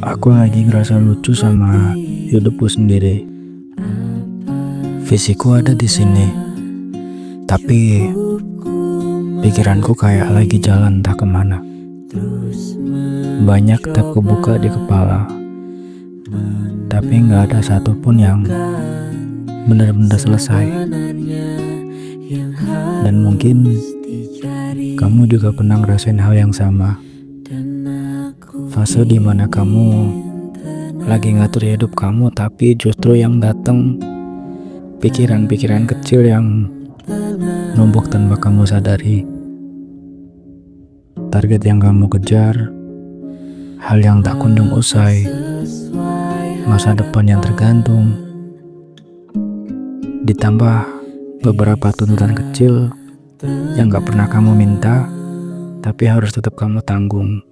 Aku lagi ngerasa lucu sama hidupku sendiri. Fisikku ada di sini, tapi pikiranku kayak lagi jalan entah kemana. Banyak tab kebuka di kepala, tapi nggak ada satupun yang benar-benar selesai. Dan mungkin kamu juga pernah ngerasain hal yang sama. Fase dimana kamu lagi ngatur hidup kamu, tapi justru yang datang pikiran-pikiran kecil yang numpuk tanpa kamu sadari. Target yang kamu kejar, hal yang tak kunjung usai, masa depan yang tergantung, ditambah beberapa tuntutan kecil yang gak pernah kamu minta, tapi harus tetap kamu tanggung.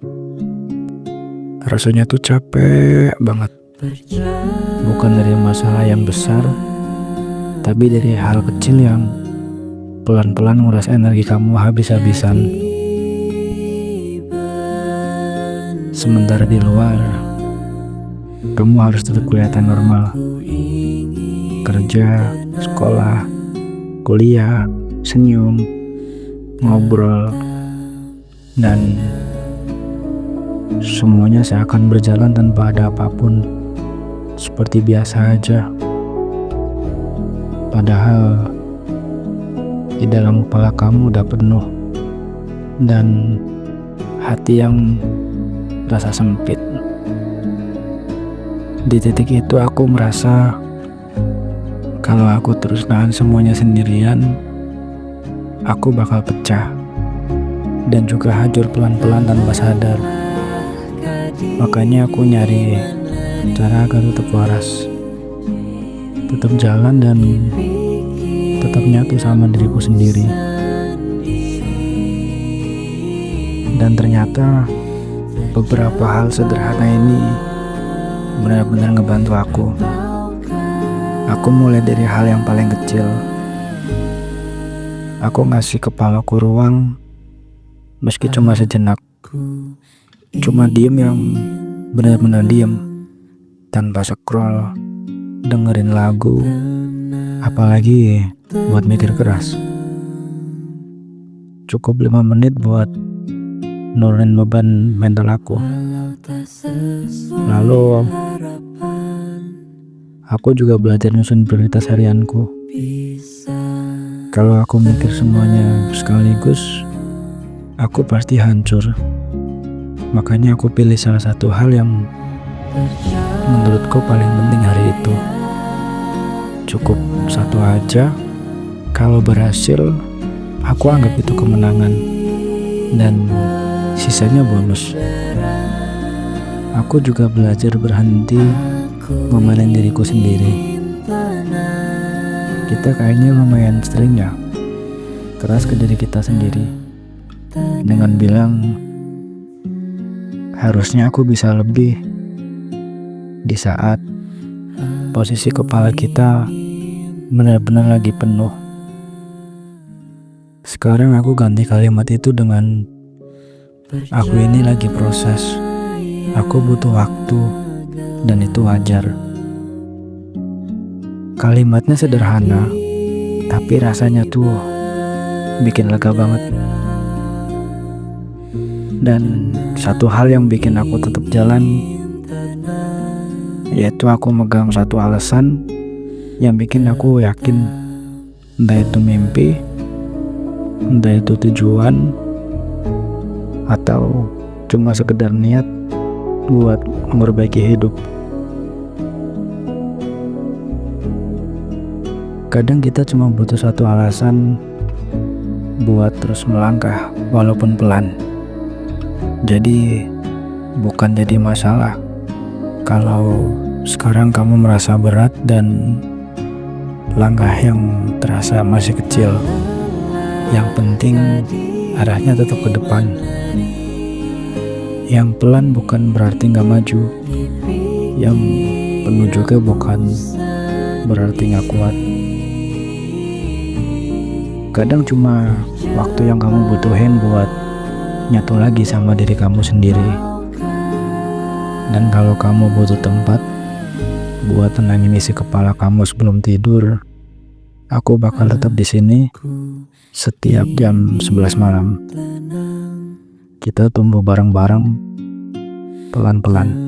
Rasanya tuh capek banget. Bukan dari masalah yang besar, tapi dari hal kecil yang pelan-pelan nguras energi kamu habis-habisan. Sementara di luar, kamu harus tetap kelihatan normal. Kerja, sekolah, kuliah, senyum, ngobrol, dan semuanya seakan berjalan tanpa ada apapun, seperti biasa aja. Padahal di dalam kepala kamu udah penuh, dan hati yang rasa sempit. Di titik itu aku merasa kalau aku terus nahan semuanya sendirian, aku bakal pecah dan juga hancur pelan-pelan tanpa sadar. Makanya aku nyari cara agar tetap waras, tetap jalan, dan tetap nyatu sama diriku sendiri. Dan ternyata beberapa hal sederhana ini benar-benar ngebantu aku. Aku mulai dari hal yang paling kecil. Aku ngasih kepalaku ruang, meski cuma sejenak. Cuma diem yang benar-benar diem, tanpa scroll, dengerin lagu, apalagi buat mikir keras. Cukup 5 menit buat nurunin beban mental aku. Lalu aku juga belajar nyusun prioritas harianku. Kalau aku mikir semuanya sekaligus, aku pasti hancur. Makanya aku pilih salah satu hal yang menurutku paling penting hari itu. Cukup satu aja. Kalau berhasil, aku anggap itu kemenangan, dan sisanya bonus. Aku juga belajar berhenti memandang diriku sendiri. Kita kayaknya lumayan sering ya keras ke diri kita sendiri, dengan bilang harusnya aku bisa lebih, di saat posisi kepala kita benar-benar lagi penuh. Sekarang aku ganti kalimat itu dengan aku ini lagi proses, aku butuh waktu, dan itu wajar. Kalimatnya sederhana, tapi rasanya tuh bikin lega banget. Dan satu hal yang bikin aku tetap jalan, yaitu aku megang satu alasan yang bikin aku yakin, entah itu mimpi, entah itu tujuan, atau cuma sekedar niat buat memperbaiki hidup. Kadang kita cuma butuh satu alasan buat terus melangkah walaupun pelan. Jadi bukan jadi masalah kalau sekarang kamu merasa berat dan langkah yang terasa masih kecil. Yang penting arahnya tetap ke depan. Yang pelan bukan berarti gak maju, yang penuh juga bukan berarti gak kuat. Kadang cuma waktu yang kamu butuhin buat nyatu lagi sama diri kamu sendiri. Dan kalau kamu butuh tempat buat tenangin isi kepala kamu sebelum tidur, aku bakal tetap di sini setiap jam 11 malam. Kita tumbuh bareng-bareng, pelan-pelan.